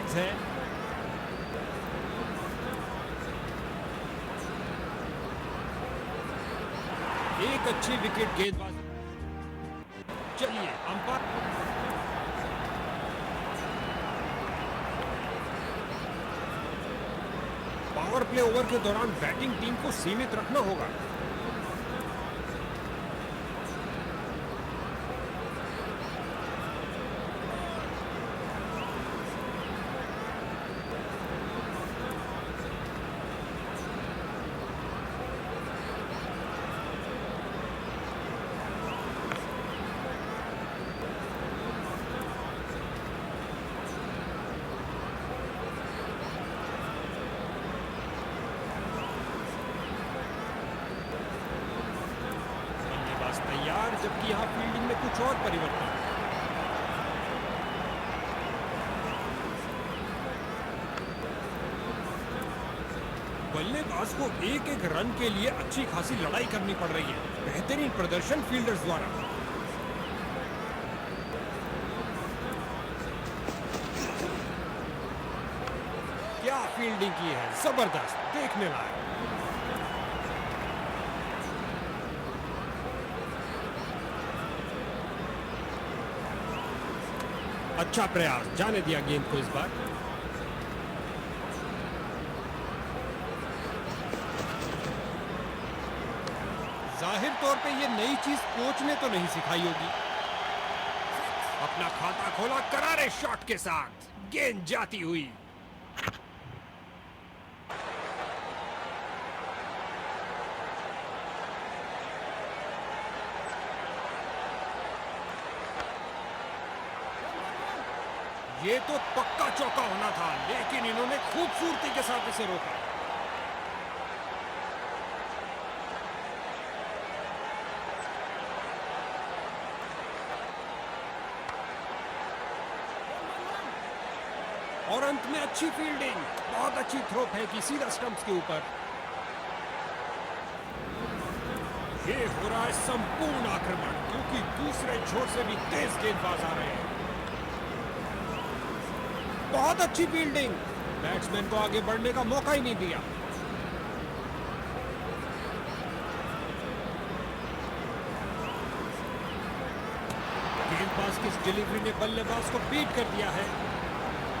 Reds है। एक अच्छी विकेट गेंदबाजी। चलिए अंपायर। पावर प्ले ओवर के दौरान बैटिंग टीम को सीमित रखना होगा। तैयार, जबकि यहां फील्डिंग में कुछ और परिवर्तन। बल्लेबाज को एक एक रन के लिए अच्छी खासी लड़ाई करनी पड़ रही है। बेहतरीन प्रदर्शन फील्डर्स द्वारा। क्या फील्डिंग की है, जबरदस्त, देखने लायक। अच्छा प्रयास, जाने दिया गेंद को इस बार। जाहिर तौर पे ये नई चीज कोच ने तो नहीं सिखाई होगी। अपना खाता खोला करारे शॉट के साथ, गेंद जाती हुई। ये तो पक्का चौका होना था, लेकिन इन्होंने खूबसूरती के साथ इसे रोका। और अंत में अच्छी फील्डिंग, बहुत अच्छी थ्रो फेंकी सीधा स्टंप्स के ऊपर। ये हो रहा है संपूर्ण आक्रमण, क्योंकि दूसरे छोर से भी तेज गेंदबाज आ रहे हैं। बहुत अच्छी फील्डिंग, बैट्समैन को आगे बढ़ने का मौका ही नहीं दिया। गेंदबाज की इस डिलीवरी ने बल्लेबाज को बीट कर दिया है।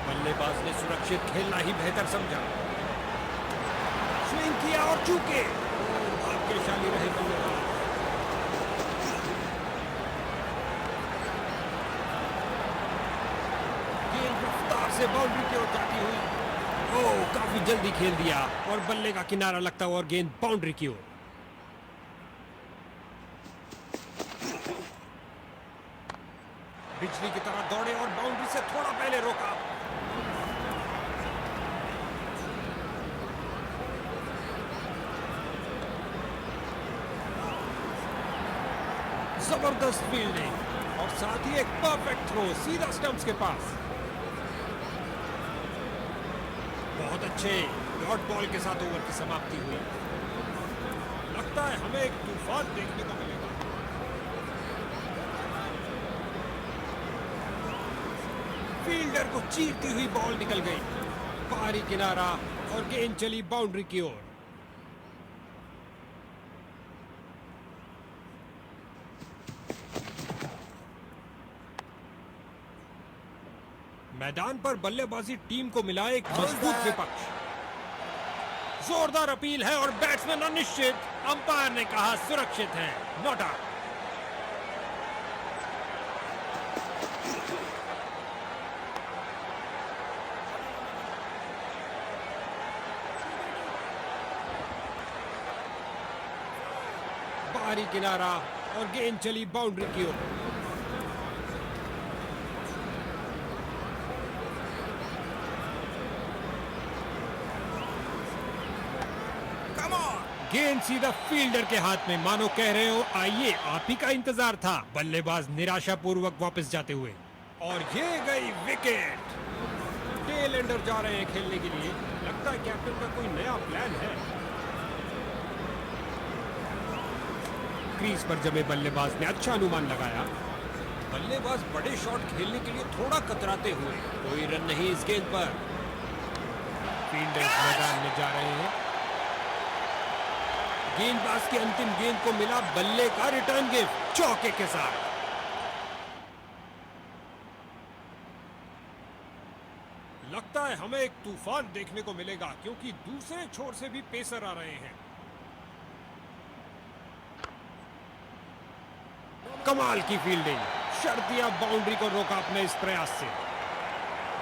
बल्लेबाज ने सुरक्षित खेलना ही बेहतर समझा। स्विंग किया और चूके। भाग्यशाली रहे बल्लेबाज। से बाउंड्री की ओर जाती हुई। ओह, काफी जल्दी खेल दिया और बल्ले का किनारा लगता हुआ और गेंद बाउंड्री की ओर। बिजली की तरह दौड़े और बाउंड्री से थोड़ा पहले रोका। जबरदस्त फील्डिंग और साथ ही एक परफेक्ट थ्रो सीधा स्टंप्स के पास। बहुत अच्छे डॉट बॉल के साथ ओवर की समाप्ति हुई। लगता है हमें एक तूफान देखने को मिलेगा। फील्डर को चीरती हुई बॉल निकल गई, बाहरी किनारा और गेंद चली बाउंड्री की ओर। मैदान पर बल्लेबाजी टीम को मिला एक मजबूत विपक्ष। जोरदार अपील है और बैट्समैन अनिश्चित। अंपायर ने कहा सुरक्षित है, नॉट आउट। बाहरी किनारा और गेंद चली बाउंड्री की ओर। गेंद सीधा फील्डर के हाथ में, मानो कह रहे हो आइए आप ही का इंतजार था। बल्लेबाज निराशापूर्वक वापस जाते हुए और ये गई विकेट। टेल एंडर जा रहे हैं खेलने के लिए। लगता है कैप्टन का कोई नया प्लान है। क्रीज पर जमे बल्लेबाज ने अच्छा अनुमान लगाया। बल्लेबाज बड़े शॉट खेलने के लिए थोड़ा कतराते हुए। कोई रन नहीं इस गेंद पर। फील्डर्स मैदान में जा रहे हैं। गेंदबाज की अंतिम गेंद को मिला बल्ले का रिटर्न गिफ्ट चौके के साथ। लगता है हमें एक तूफान देखने को मिलेगा, क्योंकि दूसरे छोर से भी पेसर आ रहे हैं। कमाल की फील्डिंग, शर्तिया बाउंड्री को रोका अपने इस प्रयास से।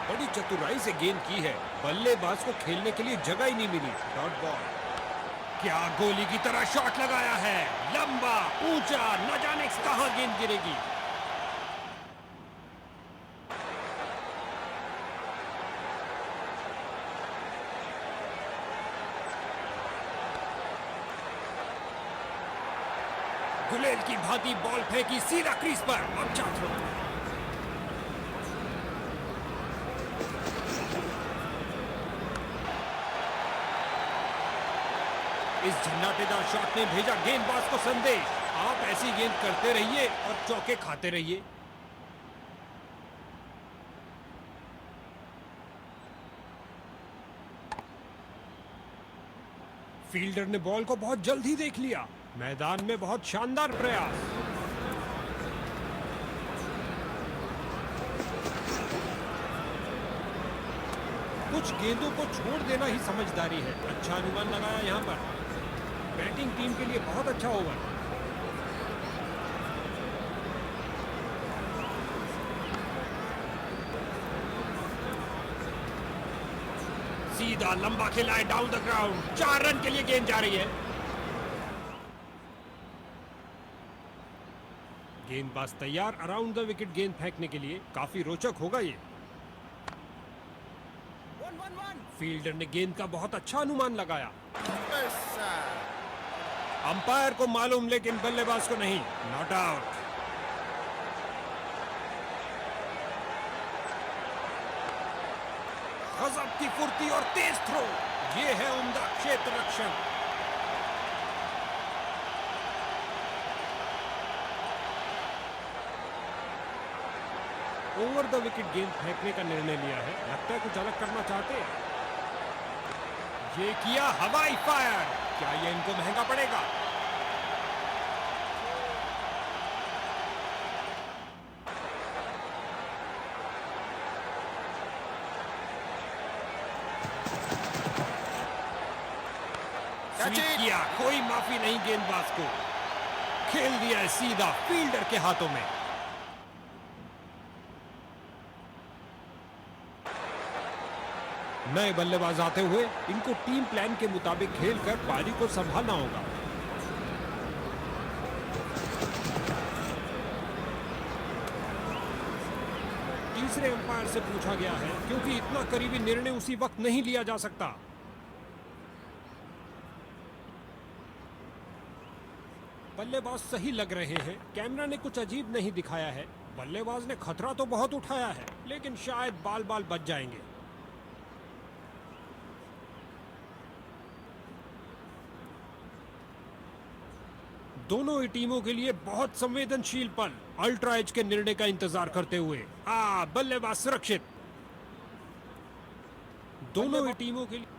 बड़ी चतुराई से गेंद की है, बल्लेबाज को खेलने के लिए जगह ही नहीं मिली। Dot ball. क्या गोली की तरह शॉट लगाया है, लंबा ऊंचा, न जाने कहां गेंद गिरेगी। गुलेल की भांति बॉल फेंकी सीधा क्रीज पर। अच्छा थ्रो। इस झंझाटेदार शॉट ने भेजा गेंदबाज को संदेश, आप ऐसी गेंद करते रहिए और चौके खाते रहिए। फील्डर ने बॉल को बहुत जल्द ही देख लिया। मैदान में बहुत शानदार प्रयास। कुछ गेंदों को छोड़ देना ही समझदारी है। अच्छा अनुमान लगाया यहां पर। बैटिंग टीम के लिए बहुत अच्छा ओवर। सीधा लंबा खेला है डाउन द ग्राउंड। 4 रन के लिए गेंद जा रही है। गेंदबाज तैयार अराउंड द विकेट गेंद फेंकने के लिए। काफी रोचक होगा ये। फील्डर ने गेंद का बहुत अच्छा अनुमान लगाया। अंपायर को मालूम, लेकिन बल्लेबाज को नहीं। Not out. गजब की फुर्ती और तेज थ्रो। ये है उम्दा क्षेत्र रक्षण। ओवर द विकेट गेंद फेंकने का निर्णय लिया है। लगता है कुछ अलग करना चाहते हैं। ये किया हवाई फायर। क्या ये इनको महंगा पड़ेगा? स्वीप किया, कोई माफी नहीं गेंदबाज को। खेल दिया है सीधा फील्डर के हाथों में। नए बल्लेबाज आते हुए इनको टीम प्लान के मुताबिक खेलकर पारी को संभालना होगा। तीसरे अंपायर से पूछा गया है, क्योंकि इतना करीबी निर्णय उसी वक्त नहीं लिया जा सकता। बल्लेबाज सही लग रहे हैं। कैमरा ने कुछ अजीब नहीं दिखाया है। बल्लेबाज ने खतरा तो बहुत उठाया है, लेकिन शायद बाल बाल बच जाएंगे। दोनों ही टीमों के लिए बहुत संवेदनशील पल। अल्ट्रा एज के निर्णय का इंतजार करते हुए बल्लेबाज सुरक्षित। दोनों ही टीमों के लिए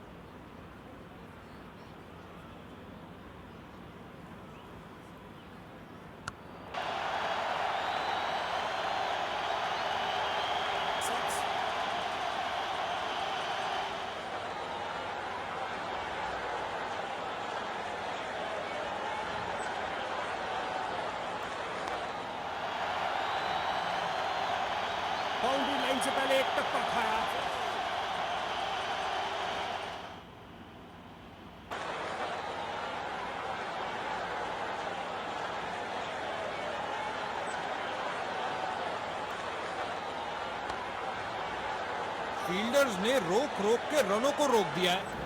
बाउंड्री लाइन से पहले एक टप्पा खाया। फील्डर्स ने रोक रोक के रनों को रोक दिया है।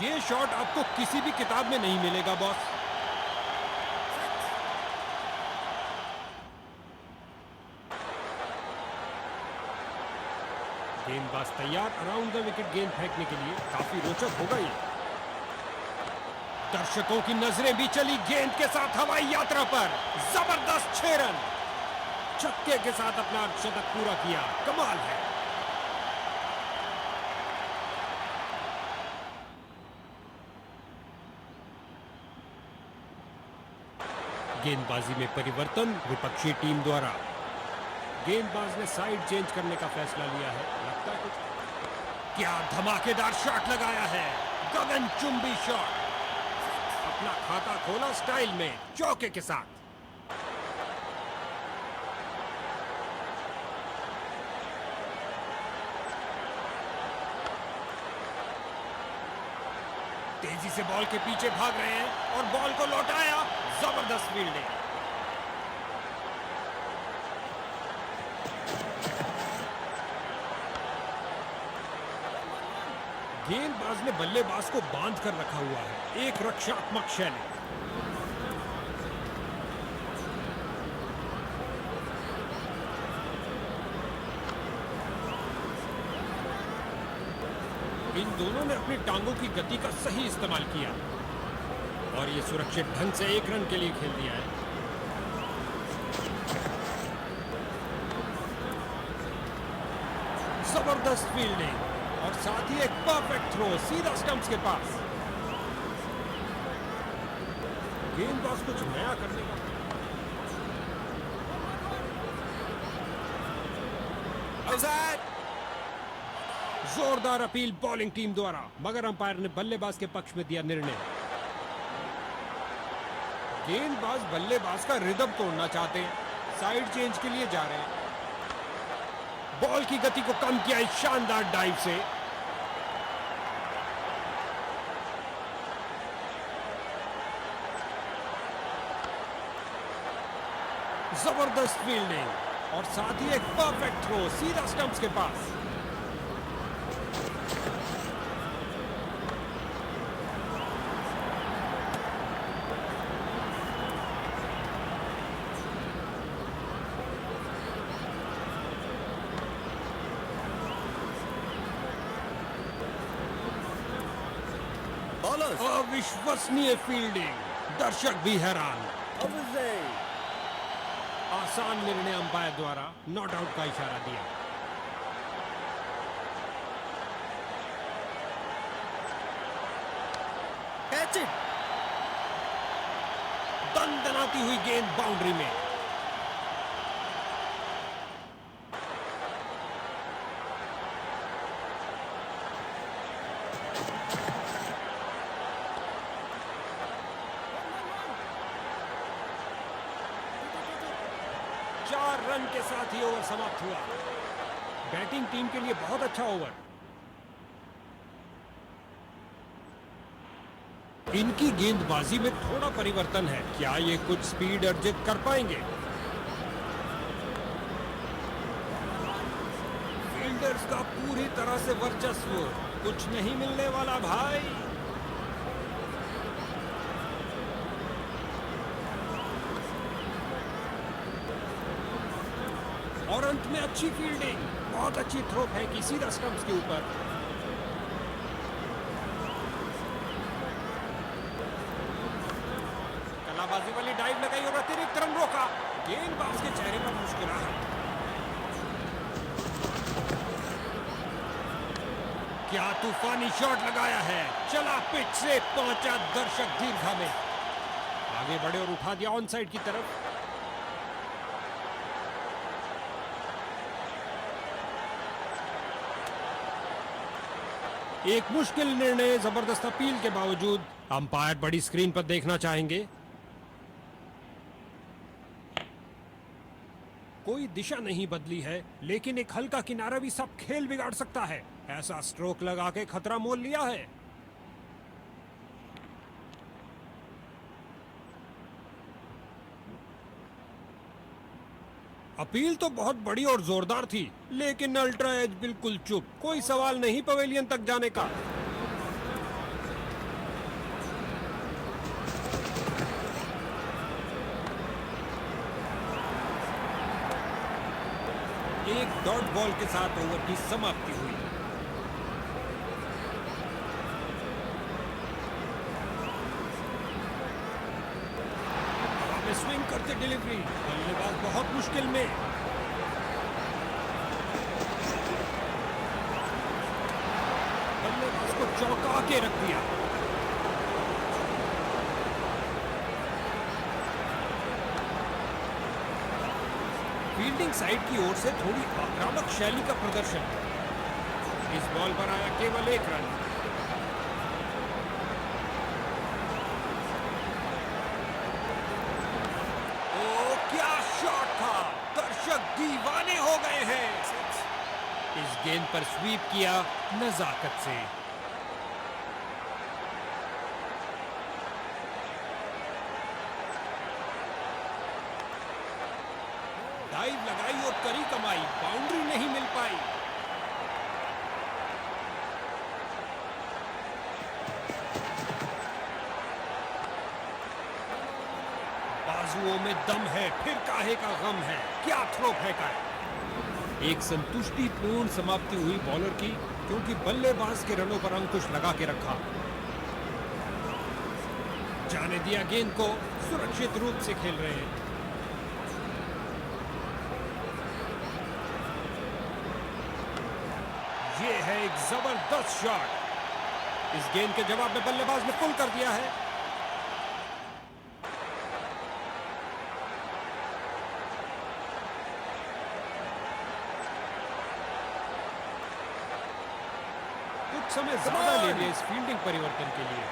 ये शॉट आपको किसी भी किताब में नहीं मिलेगा बॉस। गेंदबाज तैयार अराउंड द विकेट गेंद फेंकने के लिए। काफी रोचक होगा ये। दर्शकों की नजरें भी चली गेंद के साथ हवाई यात्रा पर। जबरदस्त 6 रन, छक्के के साथ अपना अर्धशतक पूरा किया। कमाल है। गेंदबाजी में परिवर्तन विपक्षी टीम द्वारा। गेंदबाज ने साइड चेंज करने का फैसला लिया है। लगता है कुछ। क्या धमाकेदार शॉट लगाया है, गगनचुंबी शॉट। अपना खाता खोला स्टाइल में, चौके के साथ। तेजी से बॉल के पीछे भाग रहे हैं और बॉल को लौटाया। जबरदस्त फील्डिंग। गेंदबाज ने बल्लेबाज को बांध कर रखा हुआ है। एक रक्षात्मक शैली। इन दोनों ने अपनी टांगों की गति का सही इस्तेमाल किया और ये सुरक्षित ढंग से 1 रन के लिए खेल दिया है। जबरदस्त फील्डिंग और साथ ही एक परफेक्ट थ्रो सीधा स्टंप्स के पास। गेंदबाज कुछ नया करने का। जोरदार अपील बॉलिंग टीम द्वारा, मगर अंपायर ने बल्लेबाज के पक्ष में दिया निर्णय। गेंदबाज बल्लेबाज का रिदम तोड़ना चाहते हैं, साइड चेंज के लिए जा रहे हैं। बॉल की गति को कम किया इस शानदार डाइव से। जबरदस्त फील्डिंग और साथ ही एक परफेक्ट थ्रो सीधा स्टंप्स के पास। अविश्वसनीय फील्डिंग, दर्शक भी हैरान। आसान निर्णय अंपायर द्वारा, नॉट आउट का इशारा दिया। Catch it. दंदनाती हुई गेंद बाउंड्री में। रन के साथ ही ओवर समाप्त हुआ। बैटिंग टीम के लिए बहुत अच्छा ओवर। इनकी गेंदबाजी में थोड़ा परिवर्तन है। क्या ये कुछ स्पीड अर्जित कर पाएंगे? फील्डर्स का पूरी तरह से वर्चस्व। कुछ नहीं मिलने वाला भाई। और अंत में अच्छी फील्डिंग, बहुत अच्छी थ्रो फेंकी सीधा स्टंप्स के ऊपर। कलाबाजी वाली डाइव लगाई और अतिरिक्त रन रोका। गेंदबाज के चेहरे पर मुस्कुराहट। क्या तूफानी शॉट लगाया है, चला पिच से पहुंचा दर्शक दीर्घा में। आगे बढ़े और उठा दिया ऑन साइड की तरफ। एक मुश्किल निर्णय, जबरदस्त अपील के बावजूद अंपायर बड़ी स्क्रीन पर देखना चाहेंगे। कोई दिशा नहीं बदली है, लेकिन एक हल्का किनारा भी सब खेल बिगाड़ सकता है। ऐसा स्ट्रोक लगा के खतरा मोल लिया है। अपील तो बहुत बड़ी और जोरदार थी, लेकिन अल्ट्रा एज बिल्कुल चुप। कोई सवाल नहीं पवेलियन तक जाने का। एक डॉट बॉल के साथ ओवर की समाप्ति हुई। हवा में स्विंग करते डिलीवरी, बल्लेबाज बहुत मुश्किल में। बल्लेबाज को चौंका के रख दिया। फील्डिंग साइड की ओर से थोड़ी आक्रामक शैली का प्रदर्शन। इस बॉल पर आया केवल 1 रन। ओ क्या शॉट था, दर्शक दीवाने हो गए हैं। इस गेंद पर स्वीप किया नजाकत से। डाइव लगाई और करी कमाई, बाउंड्री नहीं मिल पाई। बाजुओं में दम है, फिर काहे का गम है, क्या थ्रो फेंका है। एक संतुष्टिपूर्ण समाप्ति हुई बॉलर की, क्योंकि बल्लेबाज के रनों पर अंकुश लगा के रखा। जाने दिया गेंद को, सुरक्षित रूप से खेल रहे हैं। ये है एक जबरदस्त शॉट। इस गेंद के जवाब में बल्लेबाज ने पुल कर दिया है। कुछ समय ज्यादा ले लिया इस फील्डिंग परिवर्तन के लिए।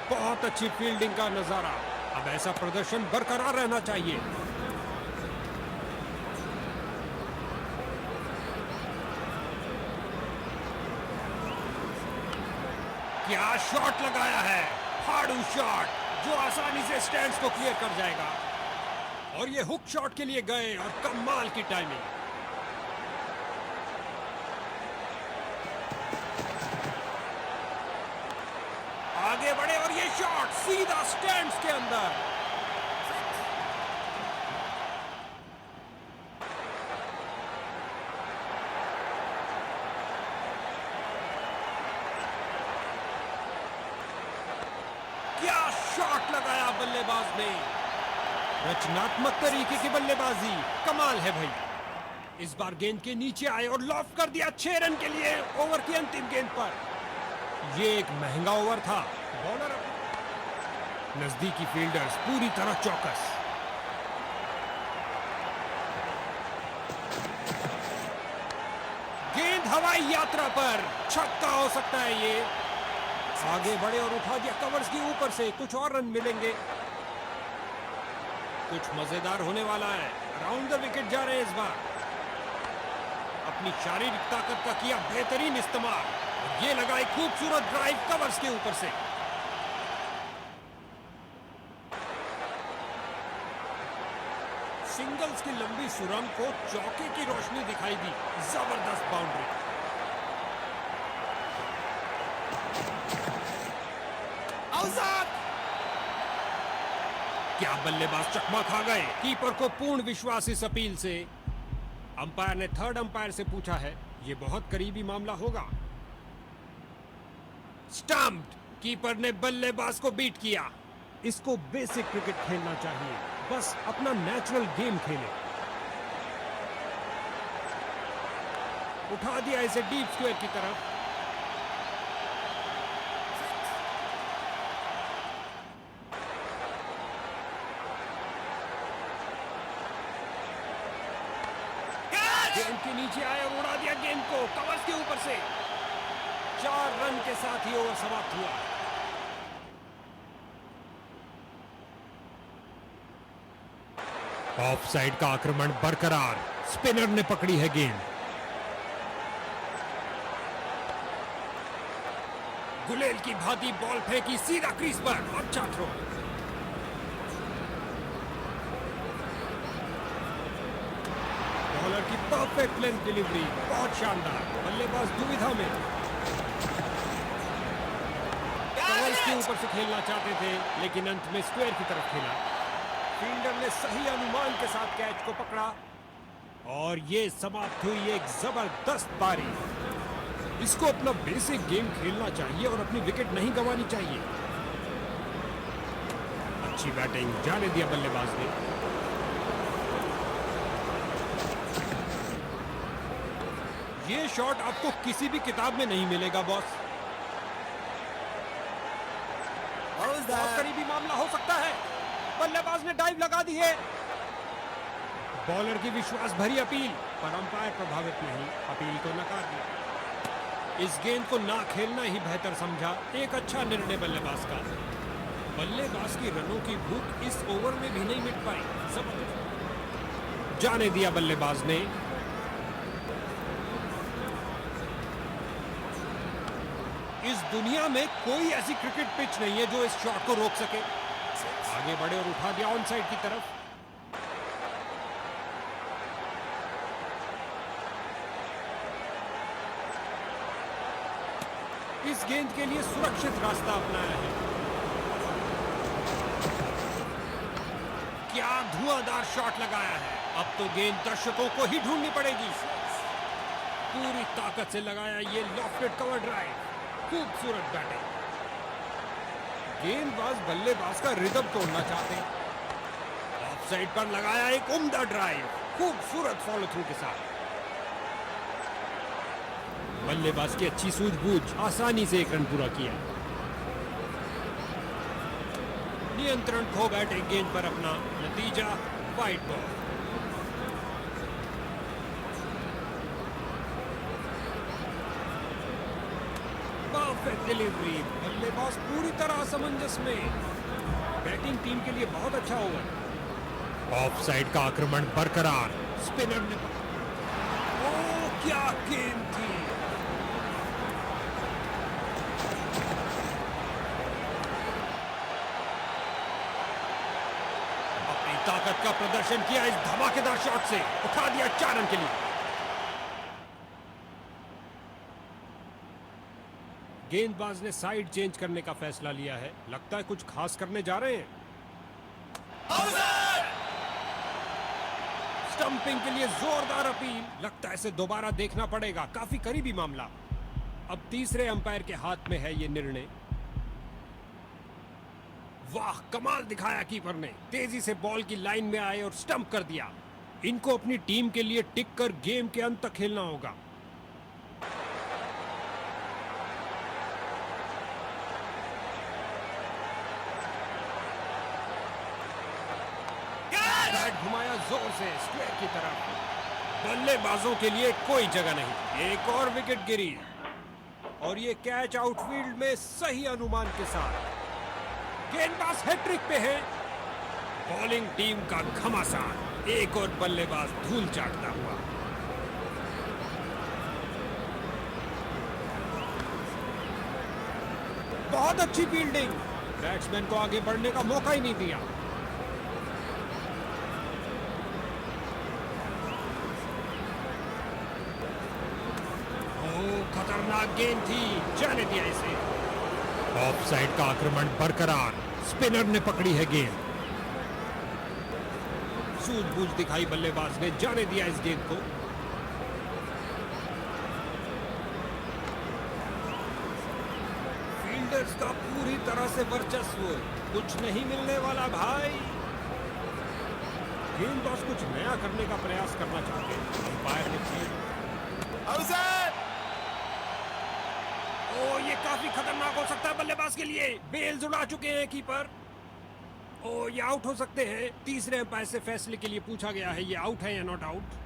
बहुत अच्छी फील्डिंग का नजारा। अब ऐसा प्रदर्शन बरकरार रहना चाहिए। क्या शॉट लगाया है, फाड़ू शॉट जो आसानी से स्टैंड्स को क्लियर कर जाएगा। और ये हुक शॉट के लिए गए और कमाल की टाइमिंग। आगे बढ़े और ये शॉट सीधा स्टैंड्स के अंदर। क्या शॉट लगाया बल्लेबाज ने। रचनात्मक तरीके की बल्लेबाजी, कमाल है भाई। इस बार गेंद के नीचे आए और लॉफ्ट कर दिया 6 रन के लिए ओवर की अंतिम गेंद पर। ये एक महंगा ओवर था। बॉलर नजदीकी फील्डर्स पूरी तरह चौकस। गेंद हवाई यात्रा पर, छक्का हो सकता है ये। आगे बढ़े और उठा दिया कवर्स के ऊपर से, कुछ और रन मिलेंगे। कुछ मजेदार होने वाला है। अराउंड द विकेट जा रहे हैं इस बार। अपनी शारीरिक ताकत का किया बेहतरीन इस्तेमाल। ये लगाई खूबसूरत ड्राइव कवर्स के ऊपर से। सिंगल्स की लंबी सुरंग को चौके की रोशनी दिखाई दी। जबरदस्त बाउंड्री। आउट। क्या बल्लेबाज चकमा खा गए। कीपर को पूर्ण विश्वास इस अपील से। अंपायर ने थर्ड अंपायर से पूछा है, ये बहुत करीबी मामला होगा। स्टंप्ड। कीपर ने बल्लेबाज को बीट किया। इसको बेसिक क्रिकेट खेलना चाहिए, बस अपना नेचुरल गेम खेले। उठा दिया इसे डीप स्क्वायर की तरफ। गेंद के नीचे आया और उड़ा दिया गेंद को कवर्स के ऊपर से। 4 रन के साथ ही ओवर समाप्त हुआ। ऑफ साइड का आक्रमण बरकरार। स्पिनर ने पकड़ी है गेंद। गुलेल की भांति बॉल फेंकी सीधा क्रीज पर। अच्छा थ्रो। बॉलर की परफेक्ट लेंथ डिलीवरी, बहुत शानदार। बल्लेबाज दुविधा में। इसके ऊपर से खेलना चाहते थे, लेकिन अंत में स्क्वायर की तरफ खेला। फील्डर ने सही अनुमान के साथ कैच को पकड़ा और ये समाप्त हुई एक जबरदस्त पारी। इसको अपना बेसिक गेम खेलना चाहिए और अपनी विकेट नहीं गंवानी चाहिए। अच्छी बैटिंग, जाने दिया बल्लेबाज ने। ये शॉट आपको किसी भी किताब में नहीं मिलेगा बॉस। बहुत करीबी मामला हो सकता है। बल्लेबाज ने डाइव लगा दी है। बॉलर की विश्वास भरी अपील, पर अंपायर प्रभावित नहीं, अपील को नकार दिया। इस गेंद को ना खेलना ही बेहतर समझा। एक अच्छा निर्णय बल्लेबाज का। बल्लेबाज की रनों की भूख इस ओवर में भी नहीं मिट पाई। जबरदस्त जाने दिया बल्लेबाज ने। इस दुनिया में कोई ऐसी क्रिकेट पिच नहीं है जो इस शॉट को रोक सके। आगे बढ़े और उठा दिया ऑन साइड की तरफ। इस गेंद के लिए सुरक्षित रास्ता अपनाया है। क्या धुआंधार शॉट लगाया है। अब तो गेंद दर्शकों को ही ढूंढनी पड़ेगी। पूरी ताकत से लगाया ये लॉफ्टेड कवर ड्राइव। खूबसूरत बैटिंग। गेंदबाज बल्लेबाज का रिदम तोड़ना चाहते हैं। ऑफ साइड पर लगाया एक उम्दा ड्राइव, खूबसूरत फॉलो थ्रू के साथ। बल्लेबाज की अच्छी सूझबूझ, आसानी से एक रन पूरा किया। नियंत्रण खो बैठे गेंद पर अपना, नतीजा वाइड बॉल। Perfect delivery. बल्लेबाज पूरी तरह असमंजस में। बैटिंग टीम के लिए बहुत अच्छा ओवर। ऑफ साइड का आक्रमण बरकरार। स्पिनर ने क्या गेंद थी। अपनी ताकत का प्रदर्शन किया इस धमाकेदार शॉट से। उठा दिया 4 रन के लिए। गेंदबाज ने साइड चेंज करने का फैसला लिया है। लगता है कुछ खास करने जा रहे हैं। स्टंपिंग के लिए जोरदार अपील। लगता है इसे दोबारा देखना पड़ेगा। काफी करीबी मामला। अब तीसरे अंपायर के हाथ में है ये निर्णय। वाह, कमाल दिखाया कीपर ने। तेजी से बॉल की लाइन में आए और स्टंप कर दिया। इनको अपनी टीम के लिए टिक कर गेम के अंत तक खेलना होगा। घुमाया जोर से स्क्वायर की तरफ। बल्लेबाजों के लिए कोई जगह नहीं। एक और विकेट गिरी और ये कैच आउटफील्ड में सही अनुमान के साथ। गेंदबाज हैट्रिक पे है। बॉलिंग टीम का घमासान। एक और बल्लेबाज धूल चाटता हुआ। बहुत अच्छी फील्डिंग। बैट्समैन को आगे बढ़ने का मौका ही नहीं दिया। खतरनाक गेंद थी, जाने दिया इसे। ऑफ साइड का आक्रमण बरकरार। स्पिनर ने पकड़ी है गेंद। सूझबूझ दिखाई बल्लेबाज ने, जाने दिया इस गेंद को। फील्डर्स का पूरी तरह से वर्चस्व। कुछ नहीं मिलने वाला भाई। गेंदबाज कुछ नया करने का प्रयास करना चाहते हैं। अंपायर ने ये काफी खतरनाक हो सकता है बल्लेबाज के लिए। बेल्स उड़ा चुके हैं कीपर। ये आउट हो सकते हैं। तीसरे अंपायर से फैसले के लिए पूछा गया है, ये आउट है या नॉट आउट।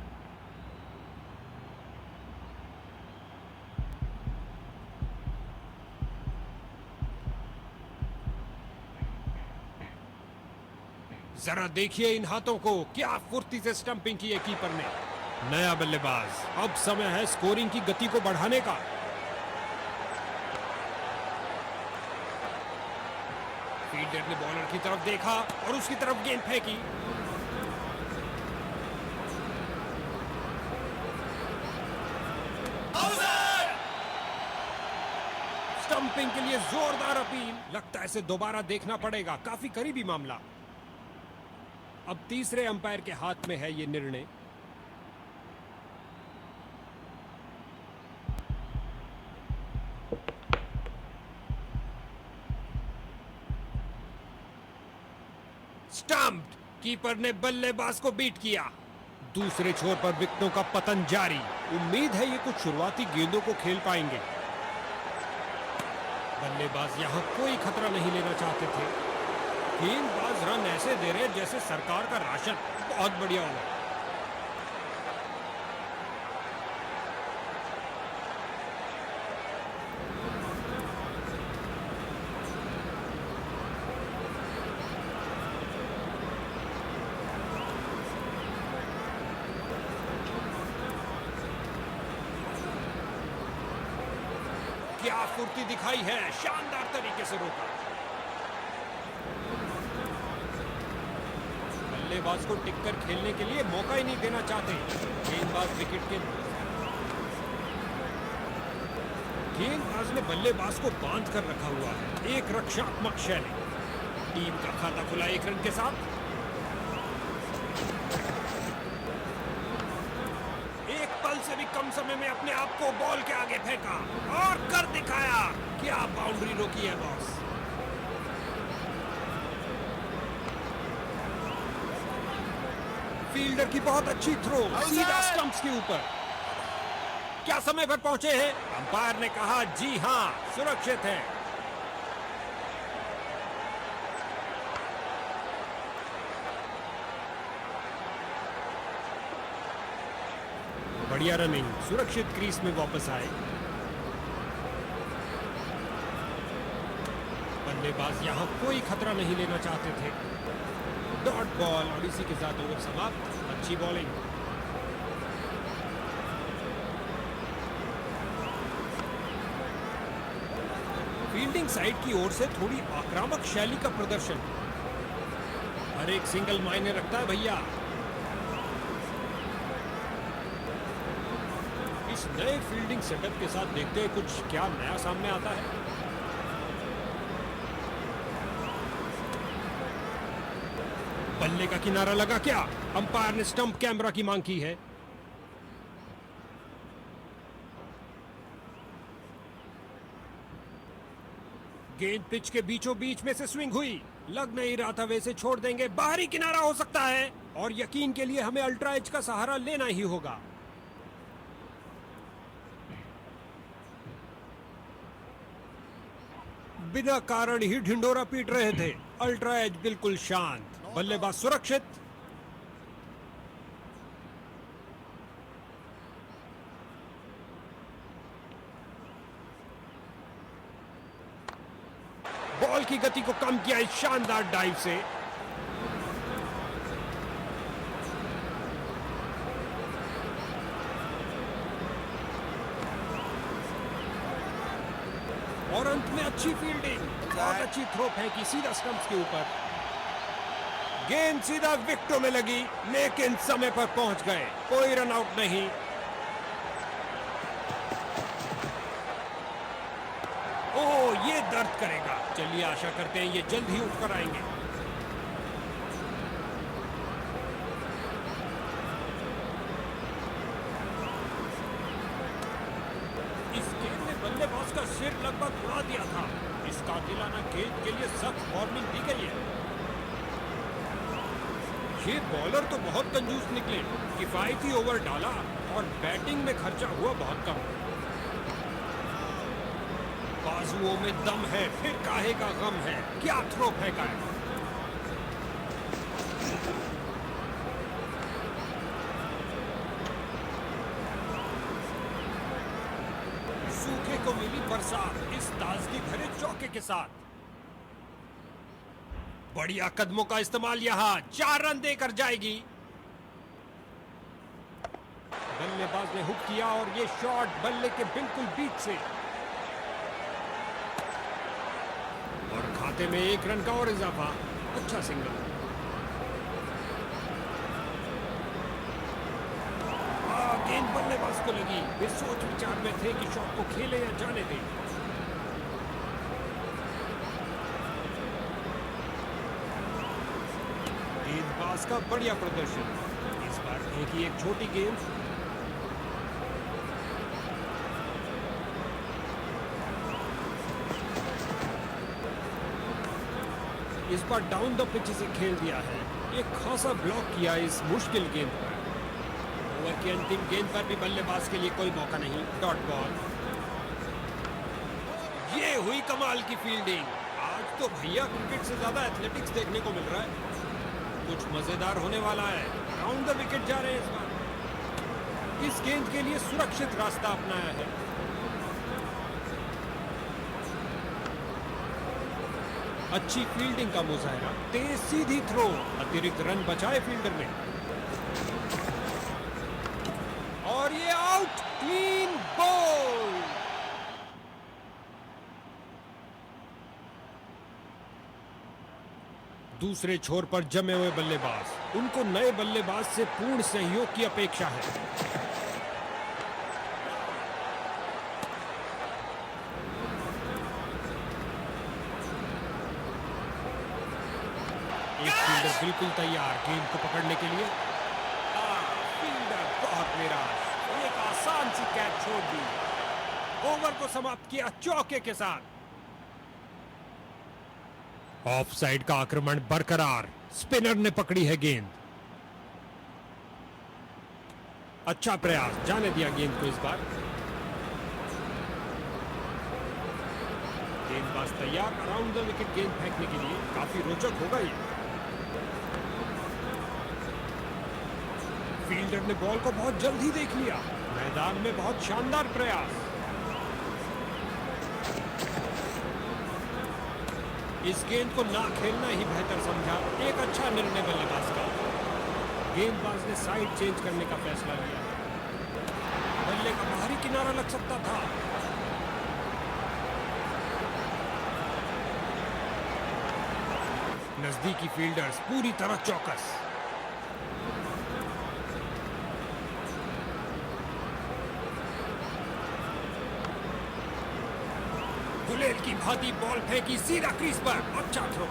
जरा देखिए इन हाथों को। क्या फुर्ती से स्टंपिंग की है कीपर ने। नया बल्लेबाज। अब समय है स्कोरिंग की गति को बढ़ाने का। फील्डर ने बॉलर की तरफ देखा और उसकी तरफ गेंद फेंकी। स्टंपिंग के लिए जोरदार अपील। लगता है इसे दोबारा देखना पड़ेगा, काफी करीबी मामला। अब तीसरे अंपायर के हाथ में है ये निर्णय। स्टंप्ड। कीपर ने बल्लेबाज को बीट किया। दूसरे छोर पर विकेटों का पतन जारी। उम्मीद है ये कुछ शुरुआती गेंदों को खेल पाएंगे। बल्लेबाज यहां कोई खतरा नहीं लेना चाहते थे। गेंदबाज रन ऐसे दे रहे जैसे सरकार का राशन। बहुत बढ़िया हुआ। क्या फुर्ती दिखाई है, शानदार तरीके से रोका। बल्लेबाज को टिककर खेलने के लिए मौका ही नहीं देना चाहते। गेंदबाज गेंदबाज ने बल्लेबाज को बांध कर रखा हुआ है। एक रक्षात्मक शैली। टीम का खाता खुला 1 रन के साथ। से भी कम समय में अपने आप को बॉल के आगे फेंका और कर दिखाया। क्या बाउंड्री रोकी है बॉस। फील्डर की बहुत अच्छी थ्रो, सीधा स्टंप्स के ऊपर। क्या समय पर पहुंचे हैं? अंपायर ने कहा जी हां, सुरक्षित है। बढ़िया रनिंग, सुरक्षित क्रीज में वापस आए। बल्लेबाज यहां कोई खतरा नहीं लेना चाहते थे। डॉट बॉल और इसी के साथ ओवर समाप्त। अच्छी बॉलिंग। फील्डिंग साइड की ओर से थोड़ी आक्रामक शैली का प्रदर्शन। हर एक सिंगल मायने रखता है भैया। इस नए फील्डिंग सेटअप के साथ देखते हैं कुछ क्या नया सामने आता है। बल्ले का किनारा लगा क्या? अंपायर ने स्टंप कैमरा की मांग की है। गेंद पिच के बीचों बीच में से स्विंग हुई। लग नहीं रहा था वैसे छोड़ देंगे। बाहरी किनारा हो सकता है और यकीन के लिए हमें अल्ट्रा एज का सहारा लेना ही होगा। बिना कारण ही ढिंडोरा पीट रहे थे। अल्ट्रा एज बिल्कुल शांत। बल्लेबाज सुरक्षित। बॉल की गति को कम किया इस शानदार डाइव से। और अंत में अच्छी फील्डिंग। बहुत अच्छी थ्रो फेंकी सीधा स्टंप्स के ऊपर। गेंद सीधा विकेटों में लगी लेकिन समय पर पहुंच गए। कोई रन आउट नहीं। ओह, ये दर्द करेगा। चलिए आशा करते हैं ये जल्द ही उठकर आएंगे। इस गेंद ने बल्लेबाज का सिर लगभग उड़ा दिया था। इस कातिलाना गेंद के लिए सख्त वार्निंग दी गई है। ये बॉलर तो बहुत कंजूस निकले। किफायती ओवर डाला और बैटिंग में खर्चा हुआ बहुत कम। बाजुओं में दम है, फिर काहे का गम है। क्या थ्रो फेंका है। सूखे को मिली बरसात इस ताजगी भरे चौके के साथ। बढ़िया कदमों का इस्तेमाल। यहां 4 रन देकर जाएगी। बल्लेबाज ने हुक किया और ये शॉट बल्ले के बिल्कुल बीच से। और खाते में 1 रन का और इजाफा। अच्छा सिंगल। गेंद बल्लेबाज को लगी। वे सोच विचार में थे कि शॉट को खेले या जाने दें। बल्लेबाज का बढ़िया प्रदर्शन। इस बार फेंकी एक छोटी गेंद। इस बार डाउन द पिच से खेल दिया है। एक खासा ब्लॉक किया इस मुश्किल गेंद पर। ओवर की अंतिम गेंद पर भी बल्लेबाज के लिए कोई मौका नहीं। Dot ball. ये हुई कमाल की फील्डिंग। आज तो भैया क्रिकेट से ज्यादा एथलेटिक्स देखने को मिल रहा है। कुछ मजेदार होने वाला है। राउंड द विकेट जा रहे हैं इस बार। इस गेंद के लिए सुरक्षित रास्ता अपनाया है। अच्छी फील्डिंग का मुजाहरा। तेज सीधी थ्रो। अतिरिक्त रन बचाए फील्डर ने। और ये आउट। Clean ball. दूसरे छोर पर जमे हुए बल्लेबाज। उनको नए बल्लेबाज से पूर्ण सहयोग की अपेक्षा है। एक फील्डर बिल्कुल तैयार गेंद को पकड़ने के लिए। फील्डर बहुत निराश। एक आसान सी कैच छोड़ दी। ओवर को समाप्त किया चौके के साथ। ऑफ साइड का आक्रमण बरकरार। स्पिनर ने पकड़ी है गेंद। अच्छा प्रयास। जाने दिया गेंद को इस बार। गेंदबाज तैयार अराउंड द विकेट गेंद फेंकने के लिए। काफी रोचक होगा ये। फील्डर ने बॉल को बहुत जल्दी देख लिया। मैदान में बहुत शानदार प्रयास। इस गेंद को ना खेलना ही बेहतर समझा। एक अच्छा निर्णय बल्लेबाज का। गेंदबाज ने साइड चेंज करने का फैसला लिया। बल्ले का बाहरी किनारा लग सकता था। नजदीकी फील्डर्स पूरी तरह चौकस। गुलेल की भांति बॉल फेंकी सीधा क्रीज पर। अच्छा थ्रो।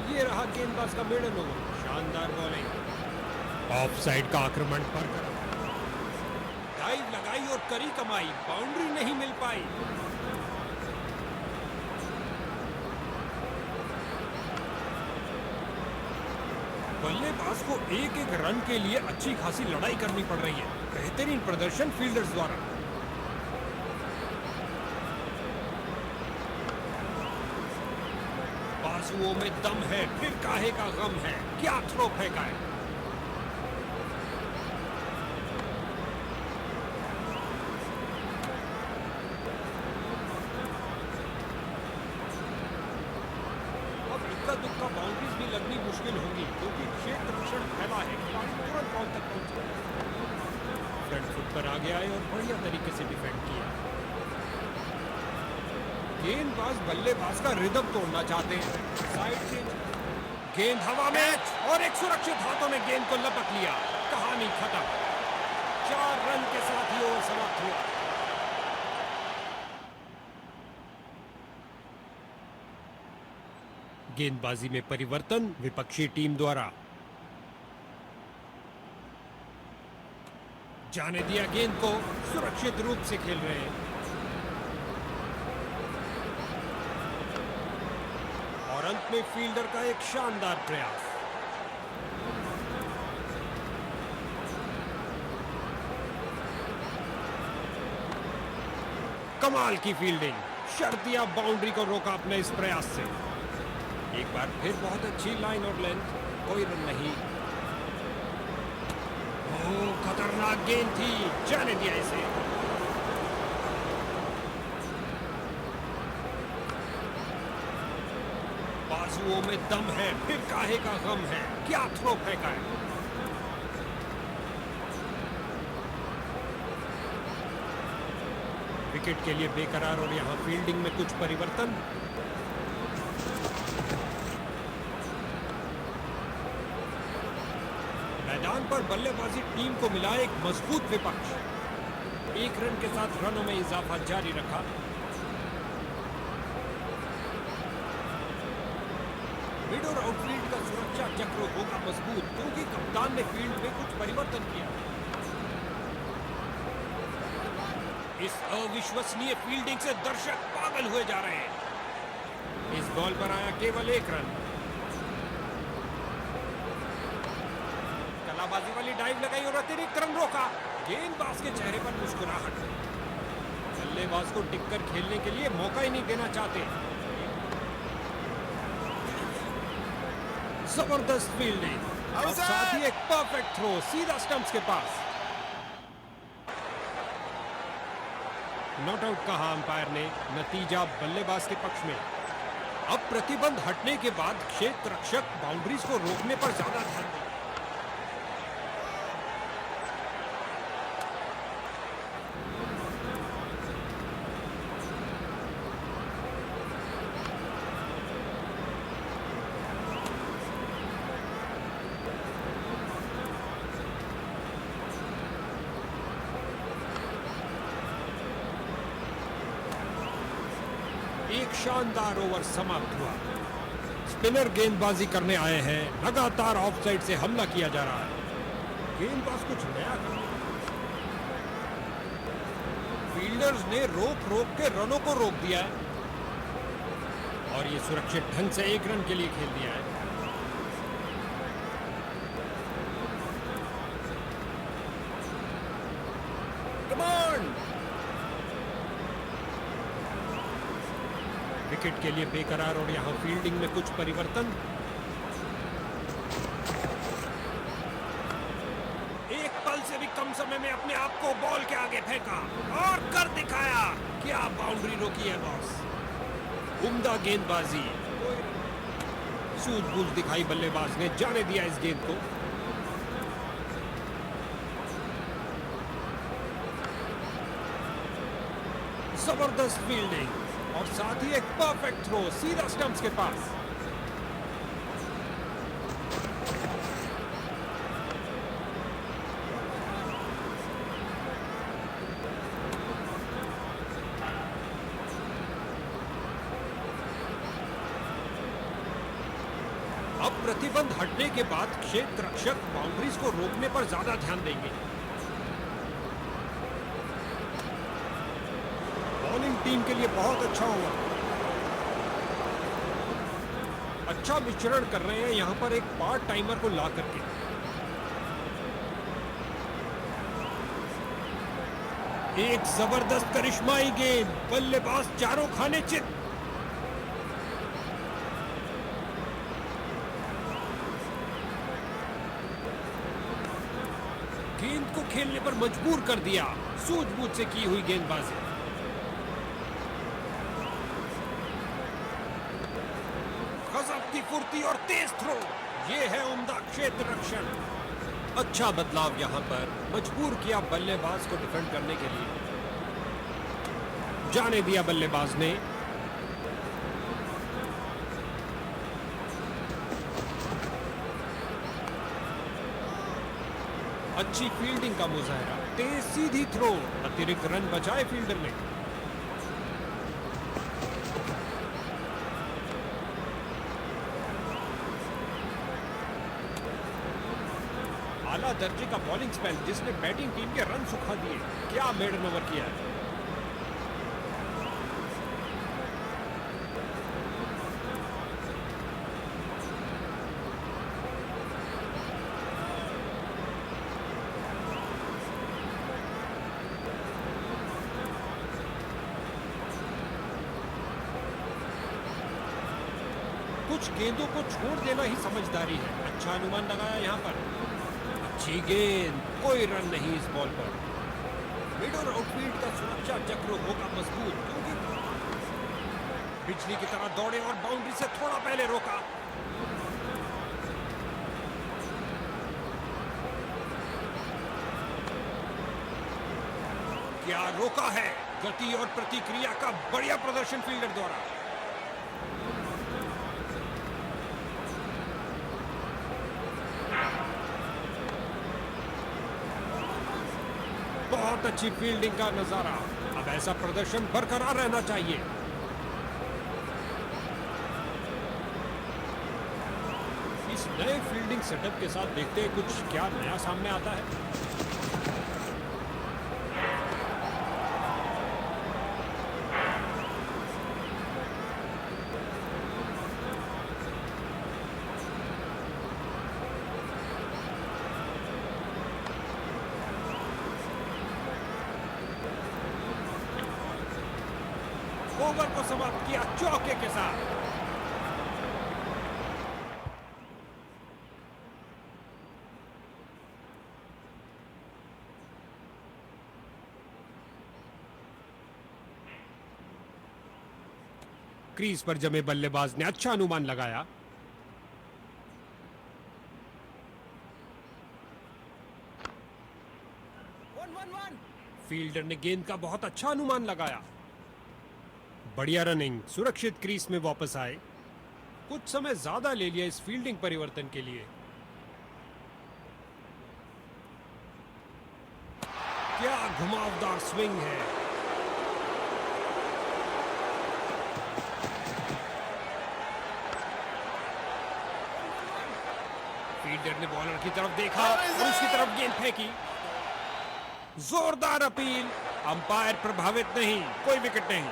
ये रहा गेंदबाज का मेडन ओवर। शानदार बॉलिंग। ऑफ साइड का आक्रमण पर डाइव लगाई और करी कमाई। बाउंड्री नहीं मिल पाई। बल्लेबाज को एक एक रन के लिए अच्छी खासी लड़ाई करनी पड़ रही है। बेहतरीन प्रदर्शन फील्डर्स द्वारा। बाजुओं में दम है फिर काहे का गम है। क्या थ्रो फेंका है। अब इक्का दुक्का बाउंड्रीज भी लगनी मुश्किल होगी क्योंकि क्षेत्र रक्षण फैला है। खिलाड़ी तुरंत बॉल तक पहुंचे। फ्रंट फुट पर आगे आए और बढ़िया तरीके से डिफेंड किया। गेंदबाज बल्लेबाज का रिदम तोड़ना चाहते हैं। Side change. गेंद हवा में और एक सुरक्षित हाथों ने गेंद को लपक लिया। कहानी खत्म। 4 रन के साथ ही ओवर समाप्त हुआ। गेंदबाजी में परिवर्तन विपक्षी टीम द्वारा। जाने दिया गेंद को। सुरक्षित रूप से खेल रहे हैं। और अंत में फील्डर का एक शानदार प्रयास। कमाल की फील्डिंग। शर्तिया बाउंड्री को रोका अपने इस प्रयास से। एक बार फिर बहुत अच्छी लाइन और लेंथ। कोई रन नहीं। ओह खतरनाक गेंद थी। जाने दिया इसे। बाजुओं में दम है फिर काहे का गम है। क्या थ्रो फेंका है। विकेट के लिए बेकरार और यहां फील्डिंग में कुछ परिवर्तन। मैदान पर बल्लेबाजी टीम को मिला एक मजबूत विपक्ष। 1 रन के साथ रनों में इजाफा जारी रखा। मिड और आउटफील्ड का सुरक्षा चक्र होगा मजबूत क्योंकि कप्तान ने फील्ड में कुछ परिवर्तन किया। इस अविश्वसनीय फील्डिंग से दर्शक पागल हुए जा रहे हैं। इस बॉल पर आया केवल 1 रन। कलाबाजी वाली डाइव लगाई और अतिरिक्त रन रोका। गेंदबाज के चेहरे पर मुस्कुराहट। बल्लेबाज को टिककर खेलने के लिए मौका ही नहीं देना चाहते। जबरदस्त फील्डिंग और साथ ही एक परफेक्ट थ्रो सीधा स्टंप्स के पास। नॉट आउट कहा अंपायर ने, नतीजा बल्लेबाज के पक्ष में। अब प्रतिबंध हटने के बाद क्षेत्र रक्षक बाउंड्रीज को रोकने पर ज्यादा ध्यान दें। एक शानदार ओवर समाप्त हुआ। स्पिनर गेंदबाजी करने आए हैं। लगातार ऑफ साइड से हमला किया जा रहा है। गेंदबाज कुछ नया करने, फील्डर्स ने रोक रोक के रनों को रोक दिया है और ये सुरक्षित ढंग से 1 रन के लिए खेल दिया है। विकेट के लिए बेकरार और यहां फील्डिंग में कुछ परिवर्तन। एक पल से भी कम समय में अपने आप को बॉल के आगे फेंका और कर दिखाया। क्या बाउंड्री रोकी है बॉस। उम्दा गेंदबाजी। सूझबूझ दिखाई बल्लेबाज ने, जाने दिया इस गेंद को। जबरदस्त फील्डिंग और साथ ही एक परफेक्ट थ्रो सीधा स्टंप्स के पास। अब प्रतिबंध हटने के बाद क्षेत्र रक्षक बाउंड्रीज को रोकने पर ज्यादा ध्यान देंगे। बॉलिंग टीम के लिए बहुत अच्छा ओवर। अच्छा विचरण कर रहे हैं यहां पर एक पार्ट टाइमर को ला करके। एक जबरदस्त करिश्माई गेंद। बल्लेबाज चारों खाने चित। गेंद को खेलने पर मजबूर कर दिया। सूझबूझ से की हुई गेंदबाजी। गजब की फुर्ती और तेज थ्रो। ये है उम्दा क्षेत्र रक्षण। अच्छा बदलाव यहां पर, मजबूर किया बल्लेबाज को डिफेंड करने के लिए। जाने दिया बल्लेबाज ने। अच्छी फील्डिंग का मुजाहरा। तेज सीधी थ्रो। अतिरिक्त रन बचाए फील्डर ने। आला दर्जे का बॉलिंग स्पेल जिसने बैटिंग टीम के रन सुखा दिए। क्या मेडन ओवर किया है। कुछ गेंदों को छोड़ देना ही समझदारी है। अच्छा अनुमान लगाया यहां पर। अच्छी गेंद। कोई रन नहीं इस बॉल पर। मिड और आउटफील्ड का सुरक्षा चक्र होगा मजबूत क्योंकि बिजली की तरह दौड़े और बाउंड्री से थोड़ा पहले रोका। क्या रोका है। गति और प्रतिक्रिया का बढ़िया प्रदर्शन फील्डर द्वारा। बहुत अच्छी फील्डिंग का नजारा। अब ऐसा प्रदर्शन बरकरार रहना चाहिए। इस नए फील्डिंग सेटअप के साथ देखते हैं कुछ क्या नया सामने आता है। ओवर को समाप्त किया चौके के साथ। क्रीज पर जमे बल्लेबाज ने अच्छा अनुमान लगाया। फील्डर ने गेंद का बहुत अच्छा अनुमान लगाया। बढ़िया रनिंग, सुरक्षित क्रीज में वापस आए। कुछ समय ज्यादा ले लिया इस फील्डिंग परिवर्तन के लिए। क्या घुमावदार स्विंग है। फील्डर ने बॉलर की तरफ देखा और उसकी तरफ गेंद फेंकी। जोरदार अपील, अंपायर प्रभावित नहीं, कोई विकेट नहीं।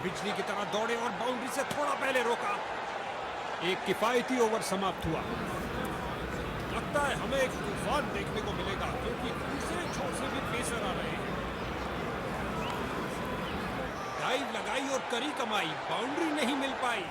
बिजली की तरह दौड़े और बाउंड्री से थोड़ा पहले रोका। एक किफायती ओवर समाप्त हुआ। लगता है हमें एक तूफान देखने को मिलेगा क्योंकि दूसरे छोर से भी पेसर आ रहे हैं। डाइव लगाई और करी कमाई, बाउंड्री नहीं मिल पाई।